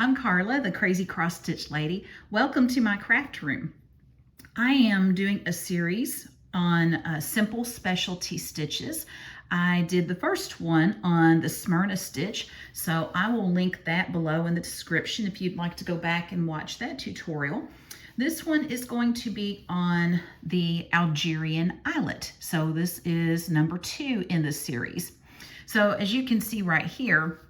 I'm Carla, the Crazy Cross Stitch Lady. Welcome to my craft room. I am doing a series on simple specialty stitches. I did the first one on the Smyrna stitch, so I will link that below in the description if you'd like to go back and watch that tutorial. This one is going to be on the Algerian Eyelet. So this is number 2 in the series. So as you can see right here,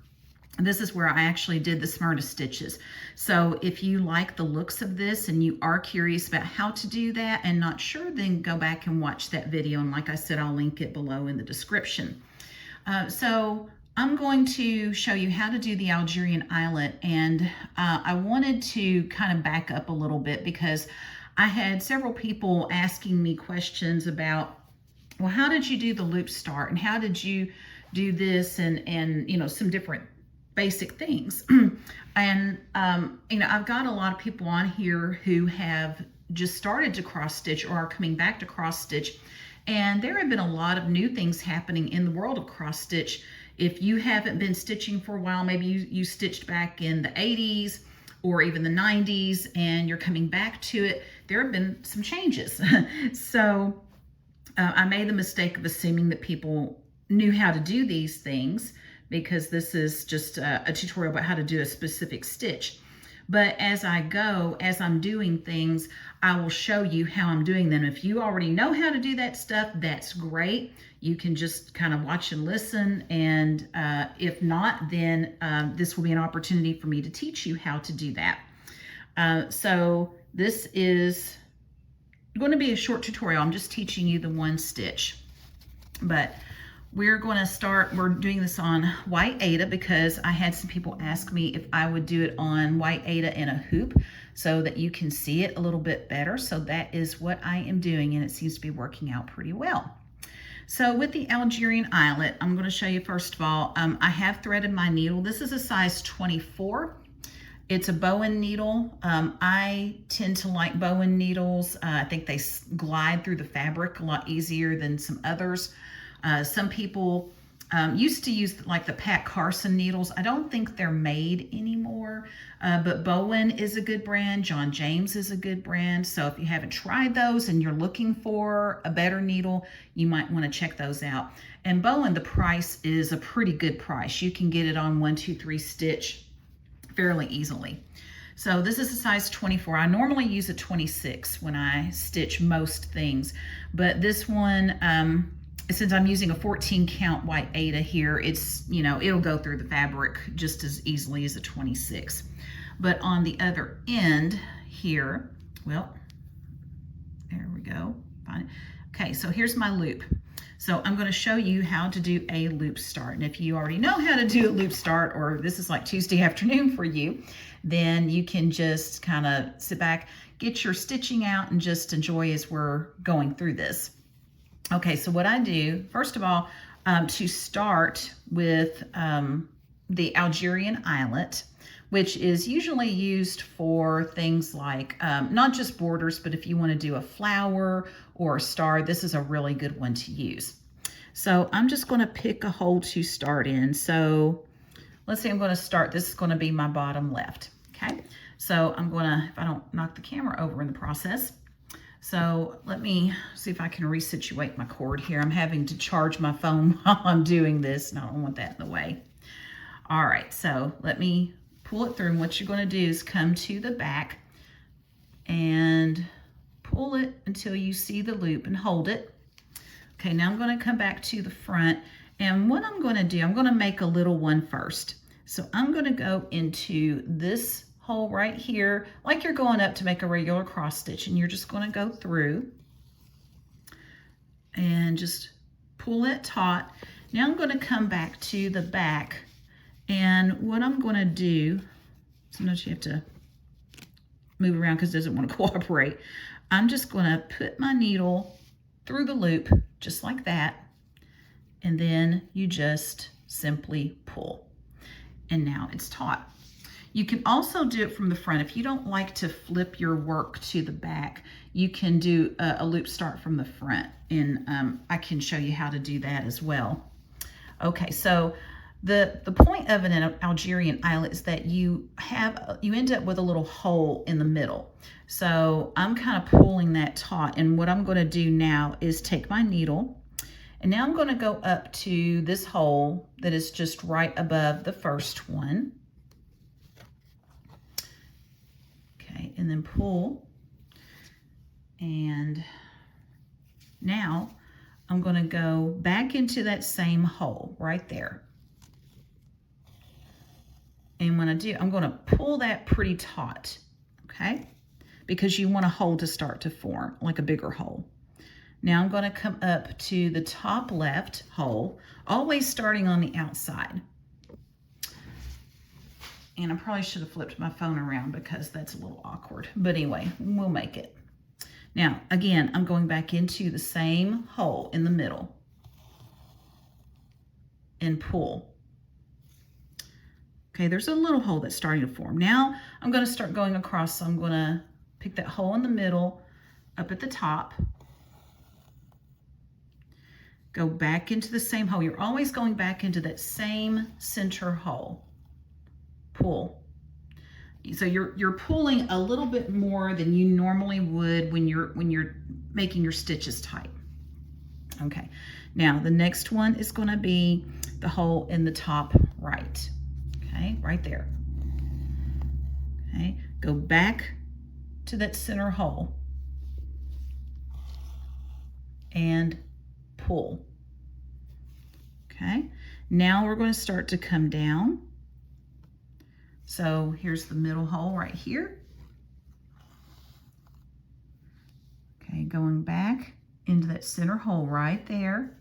this is where I actually did the Smyrna stitches. So if you like the looks of this and you are curious about how to do that and not sure, then go back and watch that video. And like I said, I'll link it below in the description. So I'm going to show you how to do the Algerian Eyelet. And I wanted to kind of back up a little bit because I had several people asking me questions about, well, how did you do the loop start? And how did you do this? And you know, some different basic things. And you know, I've got a lot of people on here who have just started to cross stitch or are coming back to cross stitch, and there have been a lot of new things happening in the world of cross stitch. If you haven't been stitching for a while, maybe you stitched back in the 80s or even the 90s and you're coming back to it, there have been some changes. So I made the mistake of assuming that people knew how to do these things, because this is just a tutorial about how to do a specific stitch. But as I go, as I'm doing things, I will show you how I'm doing them. If you already know how to do that stuff, that's great. You can just kind of watch and listen. And if not, then this will be an opportunity for me to teach you how to do that. So this is going to be a short tutorial. I'm just teaching you the one stitch. But we're going to start, we're doing this on white Aida because I had some people ask me if I would do it on white Aida in a hoop so that you can see it a little bit better. So that is what I am doing, and it seems to be working out pretty well. So with the Algerian Eyelet, I'm going to show you first of all, I have threaded my needle. This is a size 24. It's a Bohin needle. I tend to like Bohin needles. I think they glide through the fabric a lot easier than some others. Some people used to use like the Pat Carson needles. I don't think they're made anymore, but Bohin is a good brand. John James is a good brand. So if you haven't tried those and you're looking for a better needle, you might want to check those out. And Bohin, the price is a pretty good price. You can get it on 1, 2, 3 stitch fairly easily. So this is a size 24. I normally use a 26 when I stitch most things, but this one, since I'm using a 14 count white Aida here, it's, you know, it'll go through the fabric just as easily as a 26. But on the other end here, well, there we go. Fine. Okay, so here's my loop. So I'm going to show you how to do a loop start. And if you already know how to do a loop start, or this is like Tuesday afternoon for you, then you can just kind of sit back, get your stitching out, and just enjoy as we're going through this. Okay, so what I do, first of all, to start with the Algerian Eyelet, which is usually used for things like, not just borders, but if you want to do a flower or a star, this is a really good one to use. So I'm just going to pick a hole to start in. So let's say I'm going to start, this is going to be my bottom left, okay? So I'm going to, if I don't knock the camera over in the process, so let me see if I can resituate my cord here. I'm having to charge my phone while I'm doing this, and I don't want that in the way. All right, so let me pull it through. And what you're going to do is come to the back and pull it until you see the loop and hold it. Okay, now I'm going to come back to the front. And what I'm going to do, I'm going to make a little one first. So I'm going to go into this hole right here, like you're going up to make a regular cross stitch, and you're just going to go through and just pull it taut. Now I'm going to come back to the back, and what I'm going to do, sometimes you have to move around because it doesn't want to cooperate. I'm just going to put my needle through the loop just like that, and then you just simply pull, and now it's taut. You can also do it from the front. If you don't like to flip your work to the back, you can do a loop start from the front, and I can show you how to do that as well. Okay, so The point of an Algerian eyelet is that you end up with a little hole in the middle. So I'm kind of pulling that taut, and what I'm going to do now is take my needle, and now I'm going to go up to this hole that is just right above the first one. Okay, and then pull, and now I'm going to go back into that same hole right there. And when I do, I'm going to pull that pretty taut, okay? Because you want a hole to start to form, like a bigger hole. Now I'm going to come up to the top left hole, always starting on the outside. And I probably should have flipped my phone around because that's a little awkward. But anyway, we'll make it. Now, again, I'm going back into the same hole in the middle and pull. Okay, there's a little hole that's starting to form. Now I'm going to start going across, so I'm going to pick that hole in the middle, up at the top, go back into the same hole. You're always going back into that same center hole. Pull. So you're pulling a little bit more than you normally would when you're making your stitches tight. Okay, now the next one is going to be the hole in the top right. Okay, right there. Okay, go back to that center hole and pull. Okay, now we're going to start to come down. So here's the middle hole right here. Okay, going back into that center hole right there.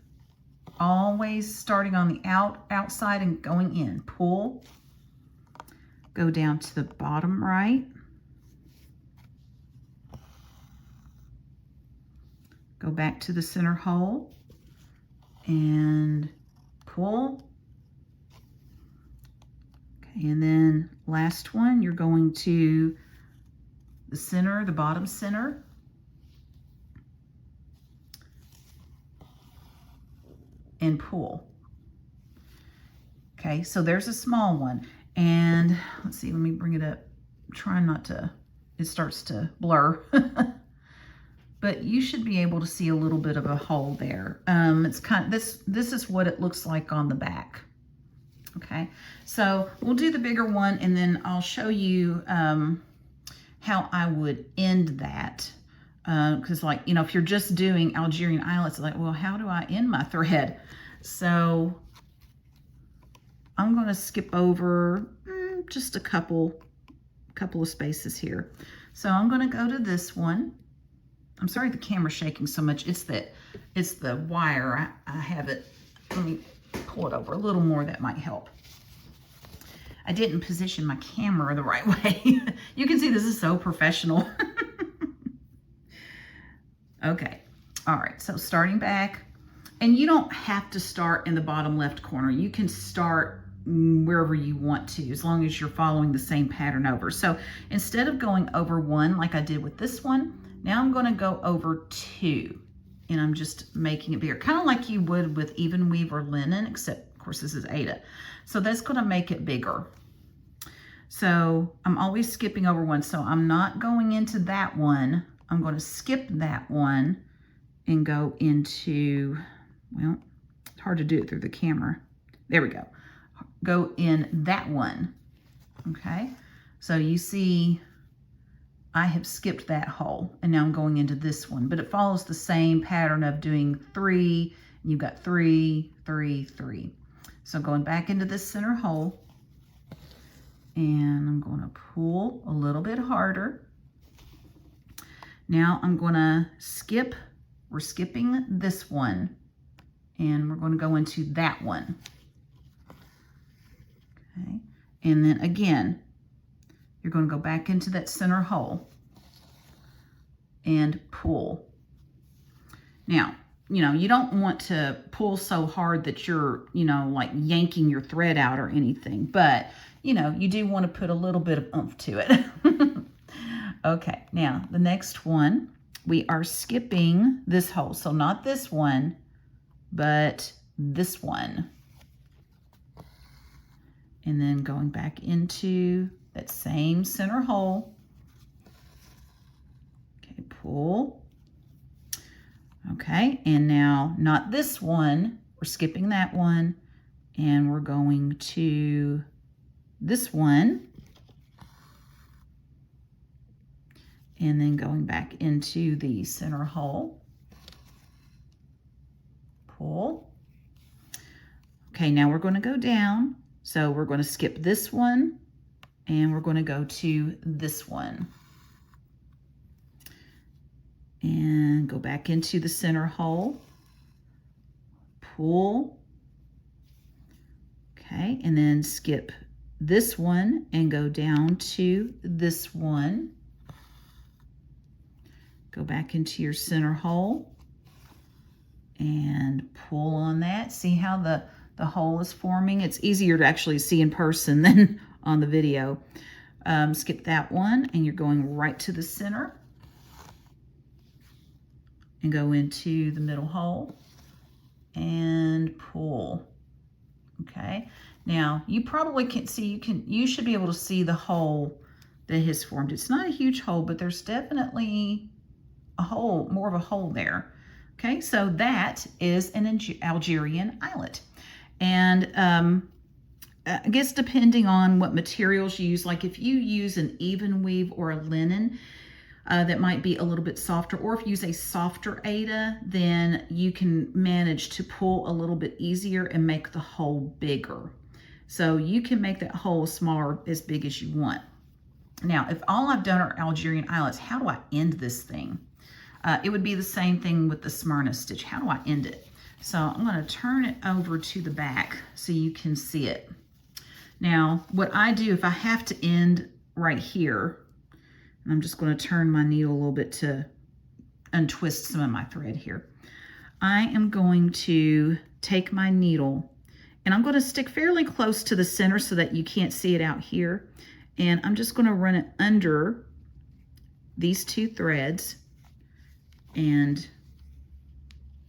Always starting on the outside and going in. Pull. Go down to the bottom right. Go back to the center hole and pull. Okay, and then last one, you're going to the center, the bottom center. And pull. Okay, so there's a small one. And let's see, let me bring it up. I'm trying not to, it starts to blur. But you should be able to see a little bit of a hole there. It's kind of, this is what it looks like on the back. Okay, so we'll do the bigger one, and then I'll show you how I would end that. Because like, you know, if you're just doing Algerian eyelets, like, well, how do I end my thread? So I'm going to skip over just a couple of spaces here. So I'm going to go to this one. I'm sorry the camera's shaking so much. It's the wire. I have it. Let me pull it over a little more. That might help. I didn't position my camera the right way. You can see this is so professional. Okay. All right. So starting back, and you don't have to start in the bottom left corner. You can start wherever you want to, as long as you're following the same pattern over. So instead of going over one like I did with this one, now I'm going to go over two, and I'm just making it bigger, kind of like you would with even weave or linen, except of course this is Aida. So that's going to make it bigger. So I'm always skipping over one. So I'm not going into that one. I'm going to skip that one and go into, well, it's hard to do it through the camera. There we go. Go in that one. Okay. So you see I have skipped that hole, and now I'm going into this one, but it follows the same pattern of doing 3, and you've got 3, 3, 3. So going back into this center hole, and I'm going to pull a little bit harder. Now I'm going to skip, we're skipping this one, and we're going to go into that one. Okay, and then again, you're going to go back into that center hole and pull. Now, you know, you don't want to pull so hard that you're, you know, like yanking your thread out or anything, but, you know, you do want to put a little bit of oomph to it. Okay, now the next one, we are skipping this hole. So not this one, but this one. and then going back into that same center hole. Okay, pull. Okay, and now not this one, we're skipping that one, and we're going to this one, and then going back into the center hole, pull. Okay, now we're going to go down, so we're going to skip this one, and we're going to go to this one, and go back into the center hole, pull. Okay, and then skip this one and go down to this one. Go back into your center hole and pull on that. See how the hole is forming? It's easier to actually see in person than on the video. Skip that one, and you're going right to the center and go into the middle hole and pull. Okay, now you probably can see, you should be able to see the hole that has formed. It's not a huge hole, but there's definitely a hole, more of a hole there. Okay, so that is an Algerian eyelet. And I guess depending on what materials you use, like if you use an even weave or a linen, that might be a little bit softer, or if you use a softer Aida, then you can manage to pull a little bit easier and make the hole bigger. So you can make that hole smaller, as big as you want. Now, if all I've done are Algerian eyelets, how do I end this thing? It would be the same thing with the Smyrna stitch. How do I end it? So I'm going to turn it over to the back so you can see it. Now, what I do, if I have to end right here, and I'm just going to turn my needle a little bit to untwist some of my thread here. I am going to take my needle, and I'm going to stick fairly close to the center so that you can't see it out here. And I'm just going to run it under these two threads and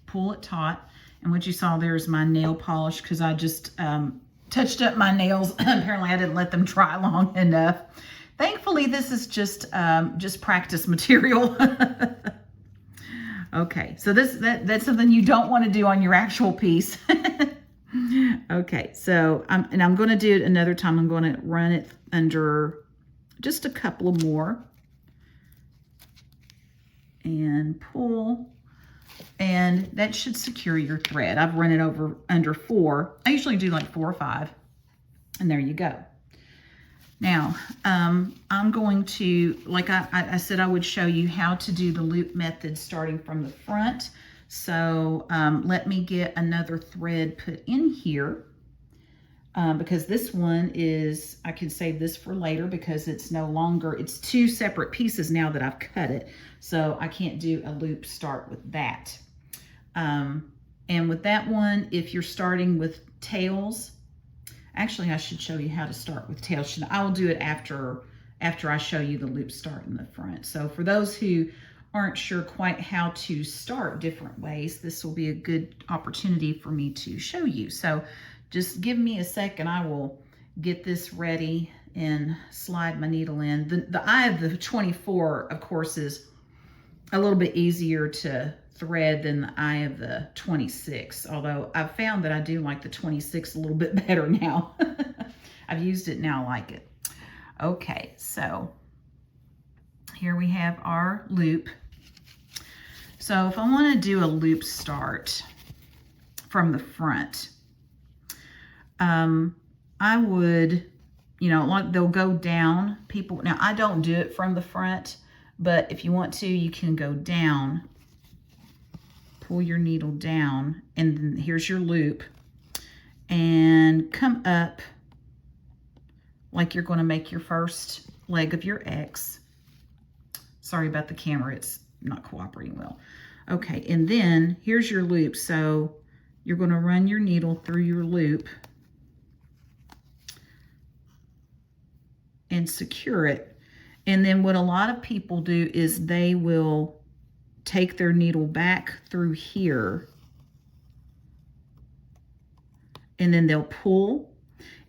pull it taut. And what you saw there is my nail polish, because I just touched up my nails. Apparently I didn't let them dry long enough. Thankfully, this is just practice material. Okay, so that's something you don't want to do on your actual piece. Okay, so I'm going to do it another time. I'm going to run it under just a couple more and pull, and that should secure your thread. I've run it over under 4. I usually do like 4 or 5, and there you go. Now, I'm going to, like I said, I would show you how to do the loop method starting from the front. So let me get another thread put in here, because this one is, I can save this for later because it's no longer, it's 2 separate pieces now that I've cut it. So I can't do a loop start with that. And with that one, if you're starting with tails, actually, I should show you how to start with tails. I will do it after I show you the loop start in the front. So for those who aren't sure quite how to start different ways, this will be a good opportunity for me to show you. So just give me a second. I will get this ready and slide my needle in. The eye of the 24, of course, is a little bit easier to thread than the eye of the 26, although I've found that I do like the 26 a little bit better now. I've used it now, I like it. Okay, so here we have our loop. So if I want to do a loop start from the front, I would, like they'll go down. Now I don't do it from the front, but if you want to, you can go down. Pull your needle down, and then here's your loop, and come up like you're going to make your first leg of your X. Sorry about the camera, it's not cooperating well. Okay, and then here's your loop. So you're going to run your needle through your loop and secure it. And then what a lot of people do is they will take their needle back through here, and then they'll pull,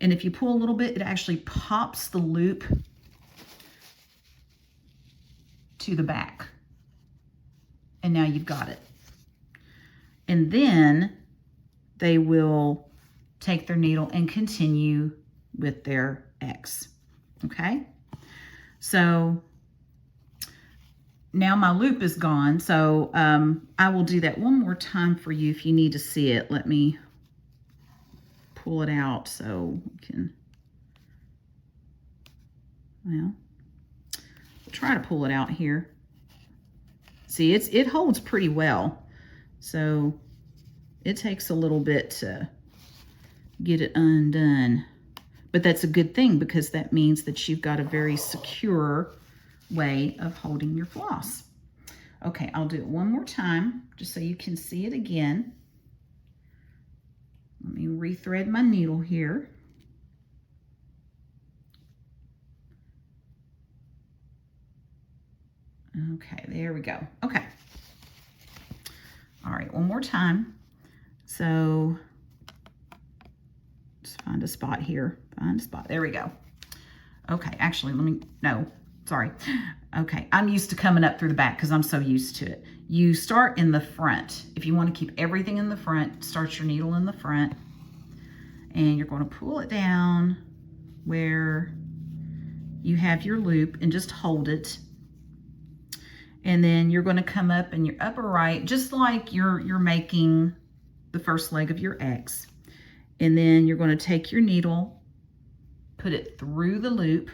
And if you pull a little bit, it actually pops the loop to the back. And now you've got it. And then they will take their needle and continue with their X. Okay? So now my loop is gone. So I will do that one more time for you if you need to see it. Let me pull it out so we can, well, try to pull it out here. See, it holds pretty well. So it takes a little bit to get it undone. But that's a good thing because that means that you've got a very secure way of holding your floss. Okay, I'll do it one more time just so you can see it again. Let me rethread my needle here. Okay, there we go. Okay. All right, one more time. So just find a spot here. Find a spot. There we go. Okay, actually, no, sorry. Okay, I'm used to coming up through the back because I'm so used to it. You start in the front. If you want to keep everything in the front, start your needle in the front. And you're going to pull it down where you have your loop and just hold it. And then you're going to come up in your upper right, just like you're making the first leg of your X. And then you're going to take your needle, put it through the loop,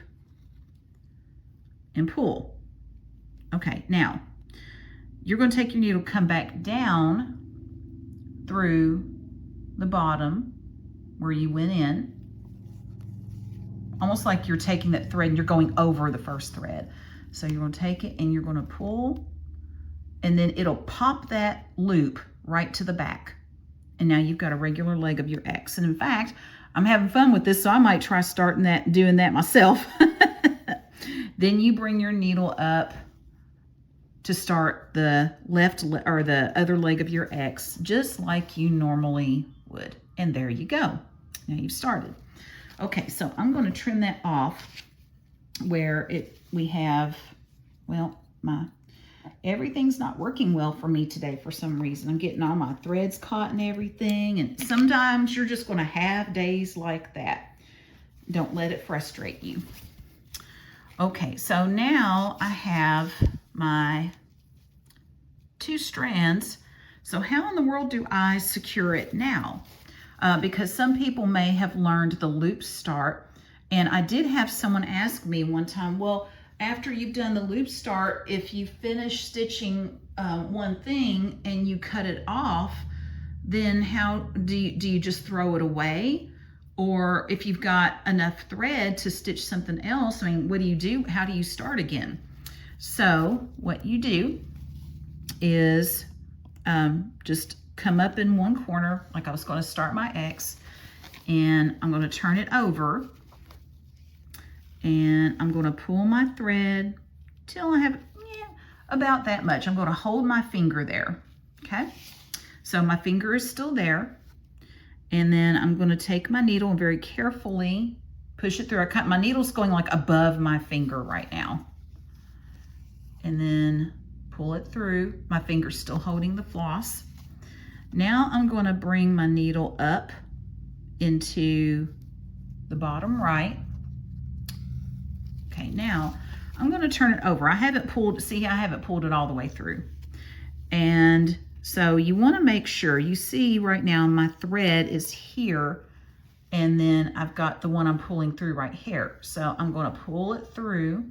and pull. Okay, now you're going to take your needle, come back down through the bottom where you went in, almost like you're taking that thread and you're going over the first thread. So you're going to take it and you're going to pull, and then it'll pop that loop right to the back. And now you've got a regular leg of your X. And in fact, I'm having fun with this, so I might try starting that, doing that myself. Then you bring your needle up to start the left or the other leg of your X, just like you normally would. And there you go. Now you've started. Okay, so I'm going to trim that off where we have, well, everything's not working well for me today for some reason. I'm getting all my threads caught and everything, and sometimes you're just going to have days like that. Don't let it frustrate you. Okay, so now I have my 2 strands. So how in the world do I secure it now? Because some people may have learned the loop start, and I did have someone ask me one time, well, after you've done the loop start, if you finish stitching one thing and you cut it off, then how do you just throw it away? Or if you've got enough thread to stitch something else, I mean, what do you do? How do you start again? So what you do is just come up in one corner, like I was going to start my X, and I'm going to turn it over, and I'm going to pull my thread till I have about that much. I'm going to hold my finger there. Okay, so my finger is still there. And then I'm going to take my needle and very carefully push it through. My needle's going like above my finger right now. And then pull it through. My finger's still holding the floss. Now I'm going to bring my needle up into the bottom right. Okay, now I'm going to turn it over. I haven't pulled it all the way through. And so you want to make sure, you see right now my thread is here, and then I've got the one I'm pulling through right here. So I'm going to pull it through,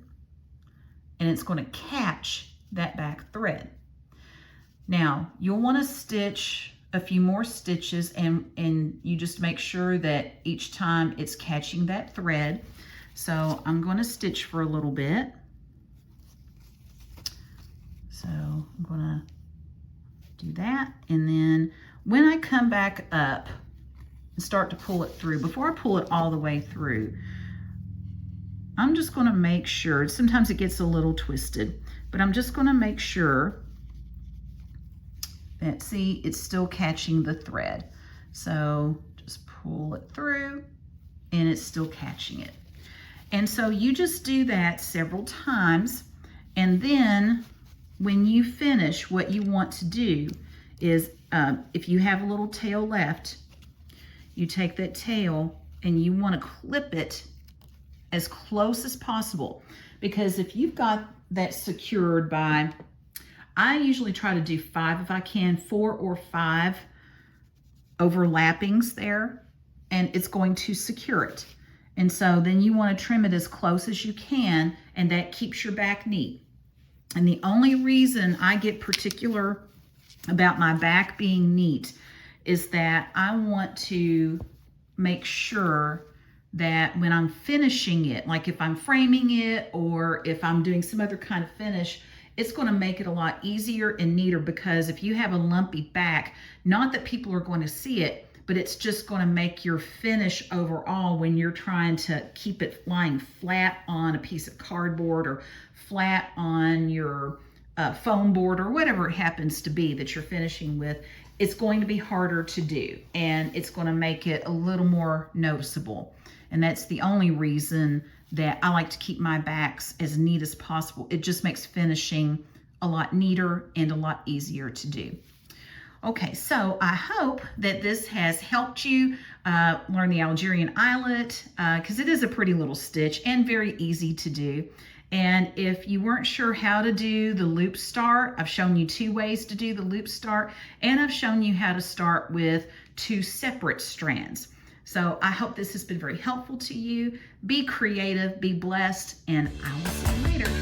and it's going to catch that back thread. Now you'll want to stitch a few more stitches, and you just make sure that each time it's catching that thread. So I'm going to stitch for a little bit. So I'm going to do that, and then when I come back up and start to pull it through, before I pull it all the way through, I'm just going to make sure, sometimes it gets a little twisted, but I'm just going to make sure that, see, it's still catching the thread. So just pull it through, and it's still catching it. And so you just do that several times, and then when you finish, what you want to do is, if you have a little tail left, you take that tail and you want to clip it as close as possible, because if you've got that secured by, I usually try to do 5 if I can, 4 or 5 overlappings there, and it's going to secure it. And so then you want to trim it as close as you can, and that keeps your back neat. And the only reason I get particular about my back being neat is that I want to make sure that when I'm finishing it, like if I'm framing it or if I'm doing some other kind of finish, it's going to make it a lot easier and neater, because if you have a lumpy back, not that people are going to see it, but it's just going to make your finish overall when you're trying to keep it lying flat on a piece of cardboard or flat on your foam board or whatever it happens to be that you're finishing with, it's going to be harder to do, and it's going to make it a little more noticeable. And that's the only reason that I like to keep my backs as neat as possible. It just makes finishing a lot neater and a lot easier to do. Okay, so I hope that this has helped you learn the Algerian eyelet, because it is a pretty little stitch and very easy to do. And if you weren't sure how to do the loop start, I've shown you 2 ways to do the loop start, and I've shown you how to start with 2 separate strands. So I hope this has been very helpful to you. Be creative, be blessed, and I will see you later.